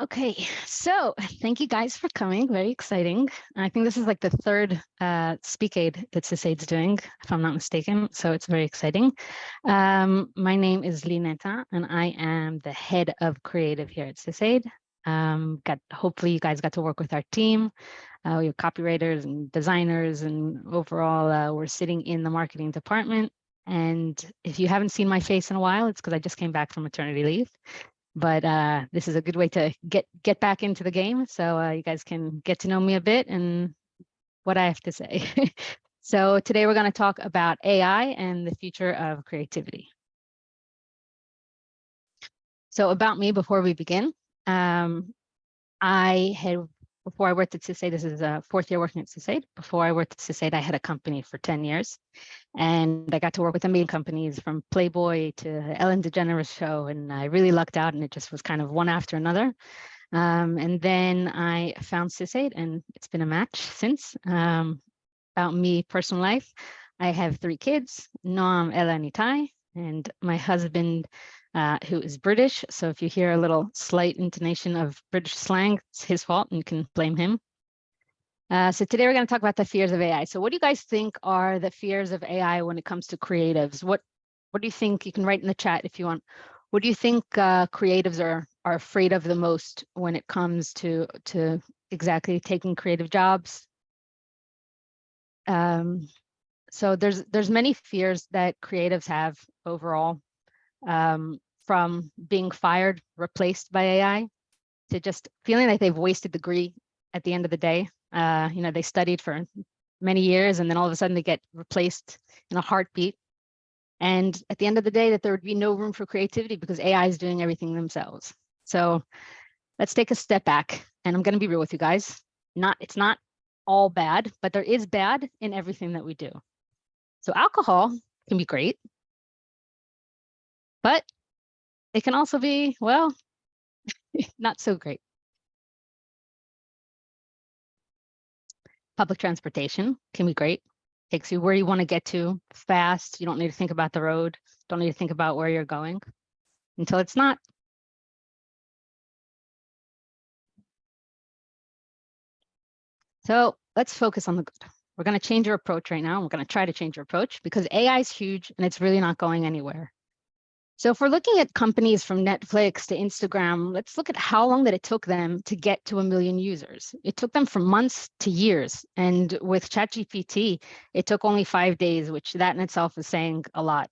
Okay, so thank you guys for coming. Very exciting. I think this is like the third Speak Aid that CISAID's doing, if I'm not mistaken. So it's very exciting. My name is Leigh Netta, and I am the head of creative here at CISAID. Hopefully you guys got to work with our team. We have copywriters and designers, and overall we're sitting in the marketing department. And if you haven't seen my face in a while, it's because I just came back from maternity leave. But this is a good way to get back into the game, so you guys can get to know me a bit and what I have to say. So today we're going to talk about AI and the future of creativity. So about me before we begin, before I worked at CISAID, this is a fourth year working at CISAID. Before I worked at CISAID, I had a company for 10 years. And I got to work with amazing companies from Playboy to Ellen DeGeneres show. And I really lucked out, and it just was kind of one after another. And then I found CISAID, and it's been a match since. About me, personal life, I have 3 kids, Noam, Ella, and Itai, and my husband, who is British. So if you hear a little slight intonation of British slang, it's his fault, and you can blame him. So today we're going to talk about the fears of AI. So what do you guys think are the fears of AI when it comes to creatives? What do you think? You can write in the chat if you want. What do you think creatives are afraid of the most when it comes to exactly taking creative jobs? So there's many fears that creatives have overall, from being fired, replaced by AI, to just feeling like they've wasted the degree at the end of the day. They studied for many years, and then all of a sudden they get replaced in a heartbeat. And at the end of the day, that there would be no room for creativity because AI is doing everything themselves. So let's take a step back, and I'm going to be real with you guys. It's not all bad, but there is bad in everything that we do. So alcohol can be great, but it can also be, well, not so great. Public transportation can be great. Takes you where you want to get to fast. You don't need to think about the road. Don't need to think about where you're going until it's not. So let's focus on the good. We're going to change your approach right now. We're going to try to change your approach because AI is huge and it's really not going anywhere. So if we're looking at companies from Netflix to Instagram, let's look at how long that it took them to get to 1 million users. It took them from months to years. And with ChatGPT, it took only 5 days, which that in itself is saying a lot.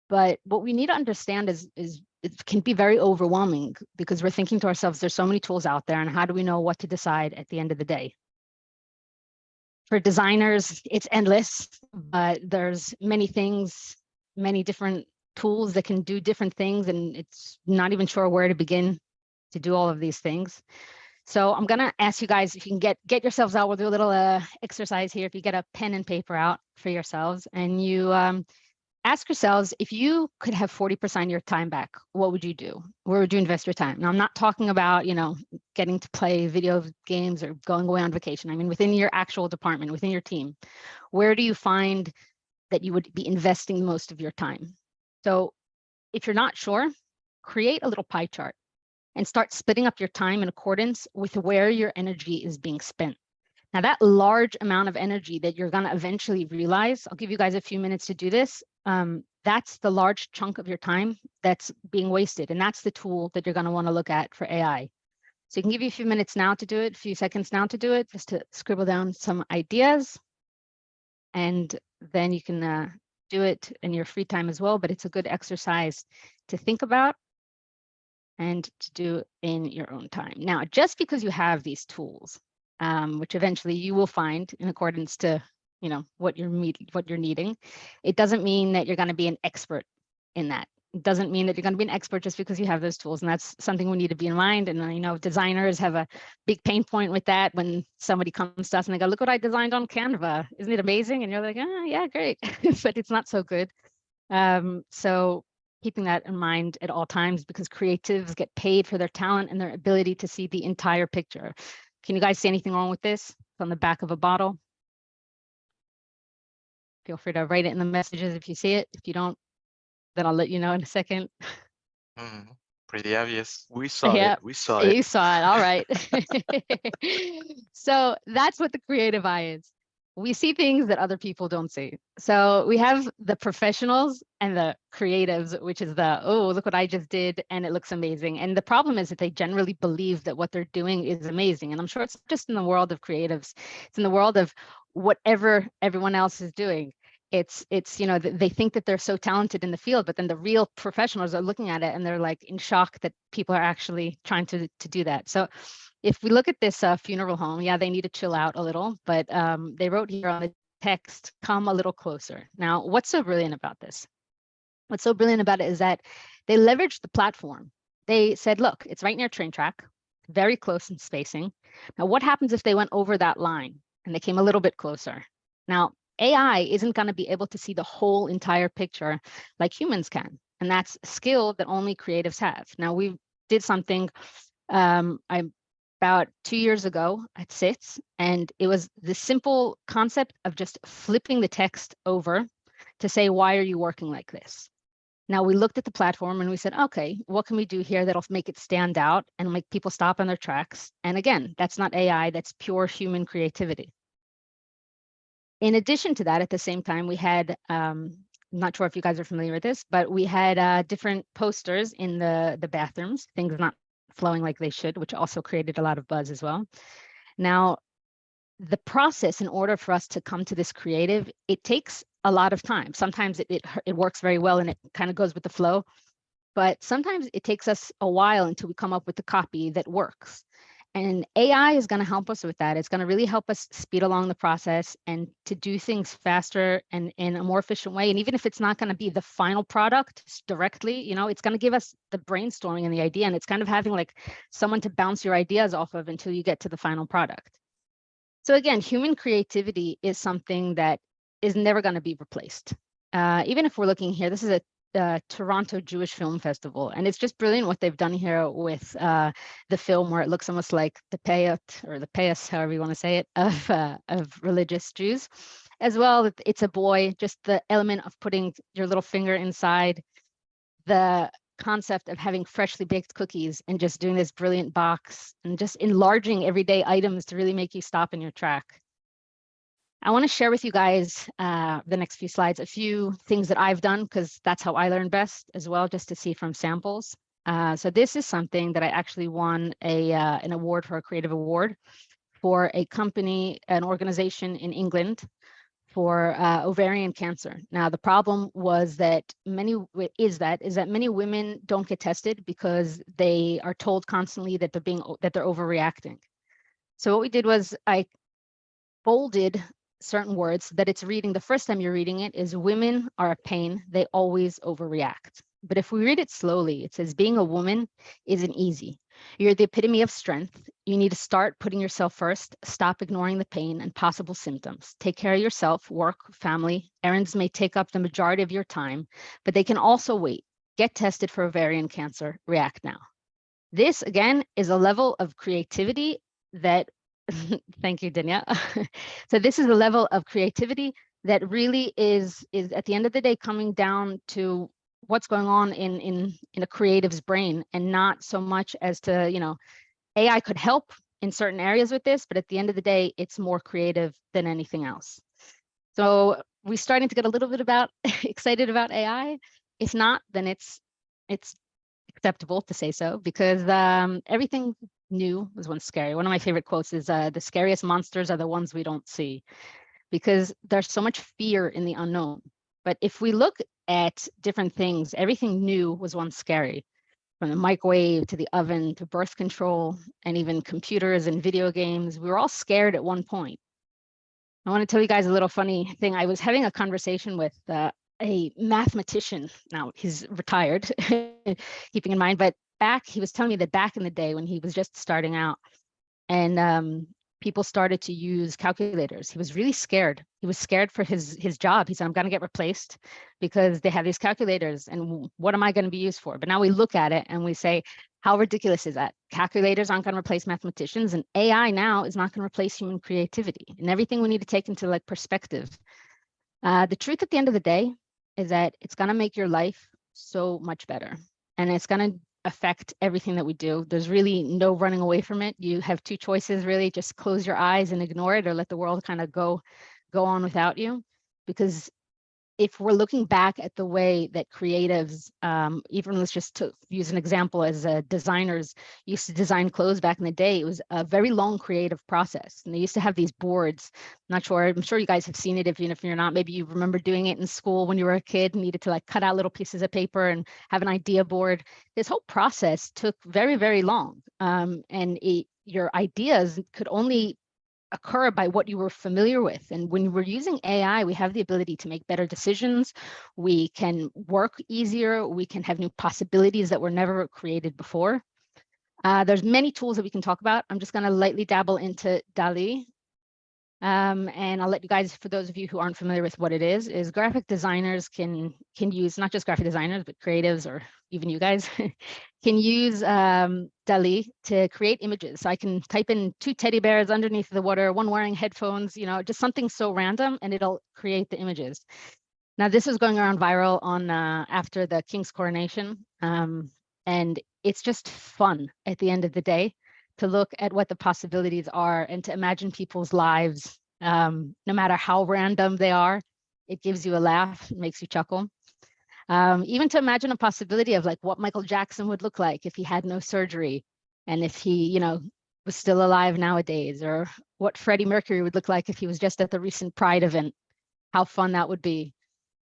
But what we need to understand is it can be very overwhelming because we're thinking to ourselves, there's so many tools out there, and how do we know what to decide at the end of the day? For designers, it's endless, but there's many things, many different tools that can do different things, and it's not even sure where to begin to do all of these things. So I'm going to ask you guys if you can get yourselves out. We'll do a little exercise here. If you get a pen and paper out for yourselves, and you ask yourselves, if you could have 40% of your time back, what would you do? Where would you invest your time? Now, I'm not talking about, getting to play video games or going away on vacation. I mean, within your actual department, within your team, where do you find that you would be investing most of your time? So if you're not sure, create a little pie chart and start splitting up your time in accordance with where your energy is being spent. Now, that large amount of energy that you're going to eventually realize, I'll give you guys a few minutes to do this. That's the large chunk of your time that's being wasted. And that's the tool that you're going to want to look at for AI. So you can give you a few minutes now to do it, a few seconds now to do it, just to scribble down some ideas. And then you can do it in your free time as well. But it's a good exercise to think about and to do in your own time. Now, just because you have these tools, which eventually you will find in accordance to what you're needing, it doesn't mean that you're going to be an expert in that. It doesn't mean that you're going to be an expert just because you have those tools, and that's something we need to be in mind. And I know designers have a big pain point with that when somebody comes to us and they go, "Look what I designed on Canva, isn't it amazing?" And you're like, "Oh yeah, great," but it's not so good. So keeping that in mind at all times, because creatives get paid for their talent and their ability to see the entire picture. Can you guys see anything wrong with this? It's on the back of a bottle. Feel free to write it in the messages if you see it. If you don't, then I'll let you know in a second. Pretty pretty obvious. We saw Yeah, it. We saw it. you saw it. All right. So that's what the creative eye is. We see things that other people don't see. So we have the professionals and the creatives, which is the, oh, look what I just did and it looks amazing. And the problem is that they generally believe that what they're doing is amazing. And I'm sure it's just in the world of creatives, it's in the world of whatever everyone else is doing. It's you know, they think that they're so talented in the field, but then the real professionals are looking at it and they're like in shock that people are actually trying to do that. So if we look at this funeral home, yeah, they need to chill out a little, but they wrote here on the text, come a little closer. Now, what's so brilliant about this? What's so brilliant about it is that they leveraged the platform. They said, look, it's right near train track, very close in spacing. Now, what happens if they went over that line and they came a little bit closer? Now, AI isn't going to be able to see the whole entire picture like humans can. And that's a skill that only creatives have. Now, we did something about 2 years ago at SITS, and it was the simple concept of just flipping the text over to say, why are you working like this? Now we looked at the platform and we said, okay, what can we do here that'll make it stand out and make people stop on their tracks? And again, that's not AI, that's pure human creativity. In addition to that, at the same time, we had, not sure if you guys are familiar with this, but we had different posters in the bathrooms, things not flowing like they should, which also created a lot of buzz as well. Now, the process in order for us to come to this creative, it takes a lot of time. Sometimes it works very well and it kind of goes with the flow, but sometimes it takes us a while until we come up with the copy that works. And AI is going to help us with that. It's going to really help us speed along the process and to do things faster and in a more efficient way. And even if it's not going to be the final product directly, you know, it's going to give us the brainstorming and the idea. And it's kind of having like someone to bounce your ideas off of until you get to the final product. So again, human creativity is something that is never going to be replaced. Even if we're looking here, this is a Toronto Jewish Film Festival, and it's just brilliant what they've done here with the film, where it looks almost like the payat or the payas, however you want to say it, of religious Jews. As well, it's a boy, just the element of putting your little finger inside, the concept of having freshly baked cookies and just doing this brilliant box and just enlarging everyday items to really make you stop in your track. I want to share with you guys the next few slides, a few things that I've done, because that's how I learn best as well, just to see from samples. So this is something that I actually won an award for, a creative award for a company, an organization in England for ovarian cancer. Now, the problem was that many women don't get tested because they are told constantly that they're overreacting. So what we did was I bolded certain words that it's reading, the first time you're reading it is, women are a pain, they always overreact. But if we read it slowly, it says, being a woman isn't easy. You're the epitome of strength. You need to start putting yourself first, stop ignoring the pain and possible symptoms. Take care of yourself, work, family. Errands may take up the majority of your time, but they can also wait. Get tested for ovarian cancer, react now. This, again, is a level of creativity that thank you, Danya. So this is the level of creativity that really is at the end of the day coming down to what's going on in a creative's brain, and not so much as to, you know, AI could help in certain areas with this, but at the end of the day, it's more creative than anything else. So we're starting to get a little bit excited about AI. If not, then it's acceptable to say so, because everything new was once scary. One of my favorite quotes is, the scariest monsters are the ones we don't see, because there's so much fear in the unknown. But if we look at different things, everything new was once scary, from the microwave to the oven to birth control and even computers and video games. We were all scared at one point. I want to tell you guys a little funny thing. I was having a conversation with a mathematician. Now he's retired, keeping in mind, but he was telling me that back in the day when he was just starting out and people started to use calculators, he was really scared. He was scared for his job. He said, I'm going to get replaced because they have these calculators, and what am I going to be used for? But now we look at it and we say, how ridiculous is that? Calculators aren't going to replace mathematicians, and AI now is not going to replace human creativity, and everything we need to take into like perspective. The truth at the end of the day is that it's going to make your life so much better. And it's going to affect everything that we do. There's really no running away from it. You have two choices, really. Just close your eyes and ignore it, or let the world kind of go on without you. Because if we're looking back at the way that creatives, even let's just use an example, as designers used to design clothes back in the day, it was a very long creative process. And they used to have these boards. I'm sure you guys have seen it. Even if you're not, maybe you remember doing it in school when you were a kid and needed to like cut out little pieces of paper and have an idea board. This whole process took very, very long. Your ideas could only occur by what you were familiar with. And when we're using AI, we have the ability to make better decisions. We can work easier. We can have new possibilities that were never created before. There's many tools that we can talk about. I'm just going to lightly dabble into DALL-E. And I'll let you guys, for those of you who aren't familiar with what it is graphic designers can use, not just graphic designers, but creatives, or even you guys, can use DALL-E to create images. So I can type in 2 teddy bears underneath the water, one wearing headphones, just something so random, and it'll create the images. Now, this was going around viral on after the king's coronation. And it's just fun at the end of the day to look at what the possibilities are and to imagine people's lives, no matter how random they are. It gives you a laugh, it makes you chuckle. Even to imagine a possibility of like what Michael Jackson would look like if he had no surgery, and if he, was still alive nowadays, or what Freddie Mercury would look like if he was just at the recent Pride event. How fun that would be.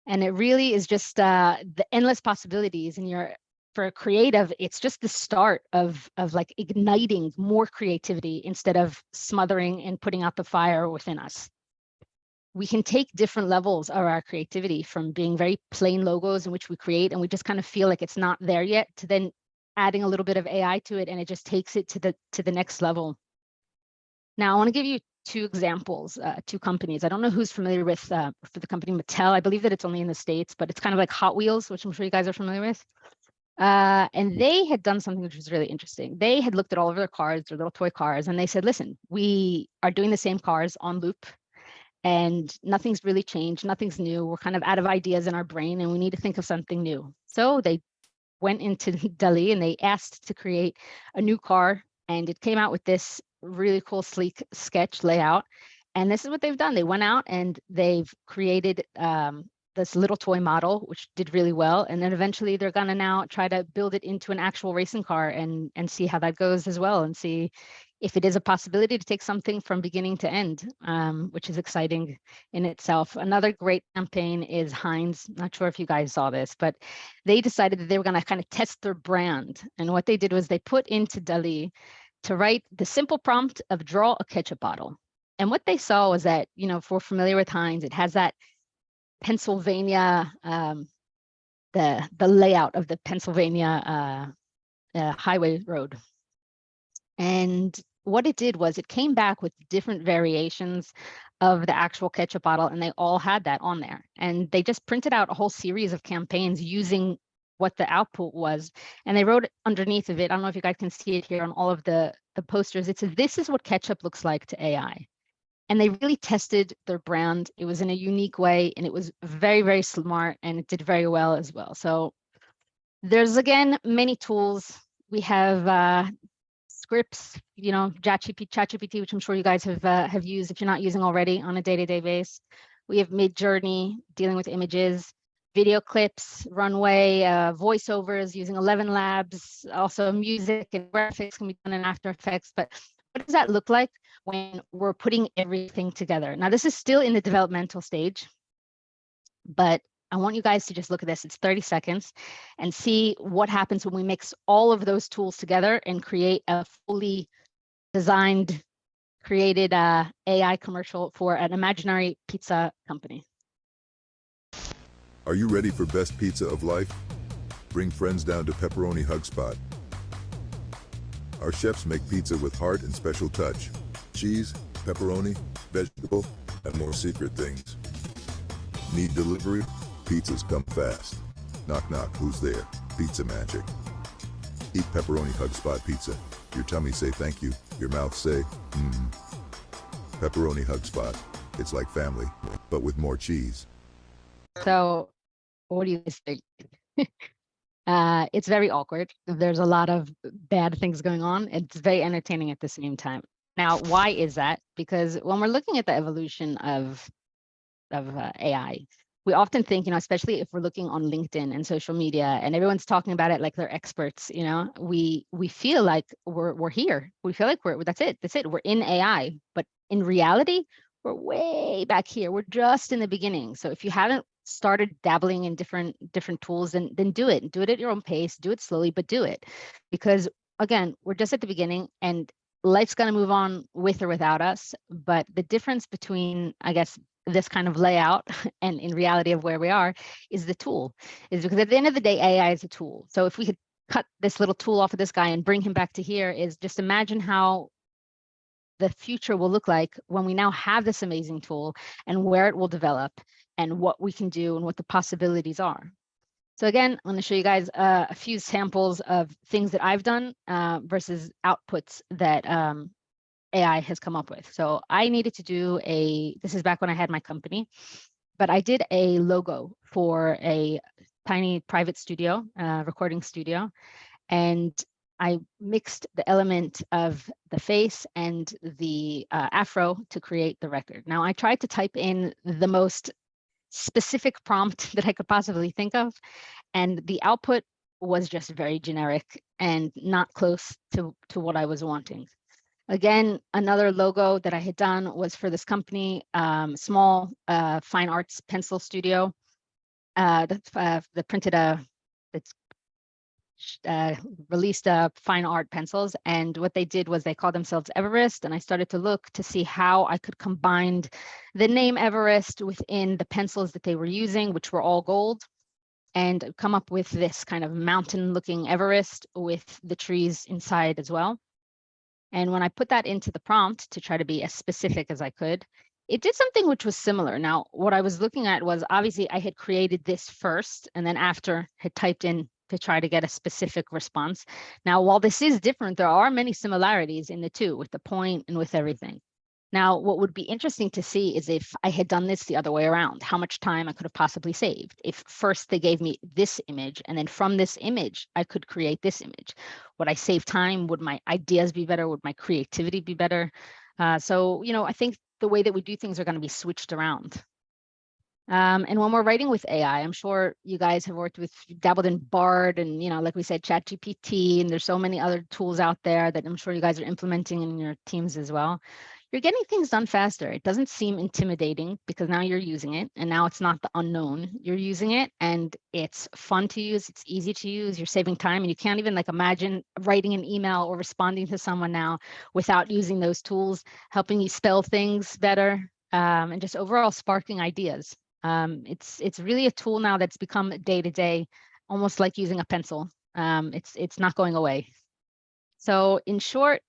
And it really is just the endless possibilities. And for a creative, it's just the start of like igniting more creativity instead of smothering and putting out the fire within us. We can take different levels of our creativity, from being very plain logos in which we create and we just kind of feel like it's not there yet, to then adding a little bit of AI to it, and it just takes it to the next level. Now, I want to give you 2 examples, 2 companies. I don't know who's familiar with for the company Mattel. I believe that it's only in the States, but it's kind of like Hot Wheels, which I'm sure you guys are familiar with. And they had done something which was really interesting. They had looked at all of their cars, their little toy cars, and they said, listen, we are doing the same cars on loop, and nothing's really changed. Nothing's new. We're kind of out of ideas in our brain, and we need to think of something new. So they went into DALL-E and they asked to create a new car, and it came out with this really cool, sleek sketch layout. And this is what they've done. They went out and they've created this little toy model, which did really well. And then eventually they're going to now try to build it into an actual racing car and see how that goes as well, and see if it is a possibility to take something from beginning to end, which is exciting in itself. Another great campaign is Heinz. Not sure if you guys saw this, but they decided that they were going to kind of test their brand. And what they did was they put into DALL-E to write the simple prompt of draw a ketchup bottle. And what they saw was that, if we're familiar with Heinz, it has that Pennsylvania, the layout of the Pennsylvania highway road. And what it did was it came back with different variations of the actual ketchup bottle, and they all had that on there. And they just printed out a whole series of campaigns using what the output was. And they wrote underneath of it, I don't know if you guys can see it here on all of the posters, it says, this is what ketchup looks like to AI. And they really tested their brand. It was in a unique way, and it was very, very smart, and it did very well as well. So there's, again, many tools. We have scripts, ChatGPT, which I'm sure you guys have used if you're not using already on a day-to-day basis. We have Midjourney, dealing with images, video clips, runway, voiceovers using 11 Labs, also music and graphics can be done in After Effects. But what does that look like when we're putting everything together? Now, this is still in the developmental stage, but I want you guys to just look at this. It's 30 seconds and see what happens when we mix all of those tools together and create a fully designed, created AI commercial for an imaginary pizza company. Are you ready for best pizza of life? Bring friends down to Pepperoni Hug Spot. Our chefs make pizza with heart and special touch. Cheese, pepperoni, vegetable, and more secret things. Need delivery? Pizzas come fast. Knock knock, who's there? Pizza magic. Eat Pepperoni Hug Spot pizza. Your tummy say thank you. Your mouth say, Pepperoni Hug Spot. It's like family, but with more cheese. So what do you guys think? It's very awkward. There's a lot of bad things going on. It's very entertaining at the same time. Now, why is that? Because when we're looking at the evolution of AI, we often think, especially if we're looking on LinkedIn and social media, and everyone's talking about it like they're experts. We feel like we're here. We feel like that's it. We're in AI, but in reality, we're way back here. We're just in the beginning. So if you haven't started dabbling in different tools, then do it. Do it at your own pace. Do it slowly, but do it, because again, we're just at the beginning, and life's going to move on with or without us. But the difference between, I guess, this kind of layout and in reality of where we are is the tool. Is because at the end of the day, AI is a tool. So if we could cut this little tool off of this guy and bring him back to here, is just imagine how the future will look like when we now have this amazing tool, and where it will develop, and what we can do, and what the possibilities are. So again, I'm going to show you guys a few samples of things that I've done versus outputs that AI has come up with. So I needed to do this is back when I had my company, but I did a logo for a tiny private studio, recording studio. And I mixed the element of the face and the afro to create the record. Now I tried to type in the most specific prompt that I could possibly think of, and the output was just very generic and not close to what I was wanting. Again, another logo that I had done was for this company, small fine arts pencil studio that printed released fine art pencils. And what they did was they called themselves Everest. And I started to look to see how I could combine the name Everest within the pencils that they were using, which were all gold, and come up with this kind of mountain looking Everest with the trees inside as well. And when I put that into the prompt to try to be as specific as I could, it did something which was similar. Now, what I was looking at was, obviously I had created this first, and then after had typed in to try to get a specific response. Now, while this is different, there are many similarities in the two, with the point and with everything. Now, what would be interesting to see is if I had done this the other way around, how much time I could have possibly saved. If first they gave me this image, and then from this image, I could create this image. Would I save time? Would my ideas be better? Would my creativity be better? So, I think the way that we do things are going to be switched around. And when we're writing with AI, I'm sure you guys have dabbled in Bard and, like we said, ChatGPT, and there's so many other tools out there that I'm sure you guys are implementing in your teams as well. You're getting things done faster. It doesn't seem intimidating because now you're using it, and now it's not the unknown. You're using it, and it's fun to use. It's easy to use. You're saving time, and you can't even imagine writing an email or responding to someone now without using those tools, helping you spell things better, and just overall sparking ideas. It's really a tool now that's become day to day, almost like using a pencil. It's not going away. So in short,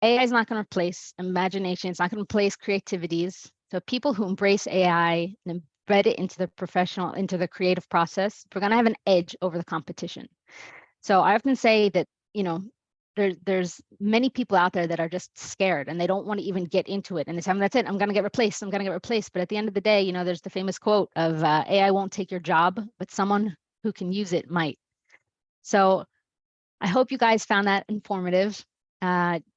AI is not going to replace imagination. It's not going to replace creativities. So people who embrace AI and embed it into the creative process, we're going to have an edge over the competition. So I often say that, there's many people out there that are just scared and they don't want to even get into it. And they say, that's it, I'm going to get replaced. I'm going to get replaced. But at the end of the day, there's the famous quote of AI won't take your job, but someone who can use it might. So I hope you guys found that informative.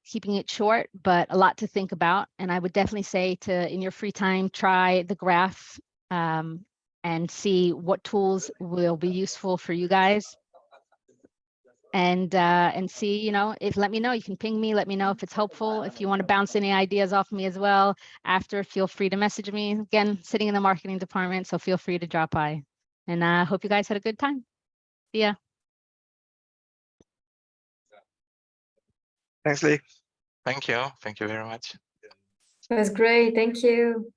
Keeping it short, but a lot to think about. And I would definitely say in your free time, try the graph and see what tools will be useful for you guys. And see, let me know. You can ping me, let me know if it's helpful. If you want to bounce any ideas off me as well after, feel free to message me. Again, sitting in the marketing department, so feel free to drop by. And I hope you guys had a good time. See ya. Thanks, Leigh. Thank you. Thank you very much. It was great. Thank you.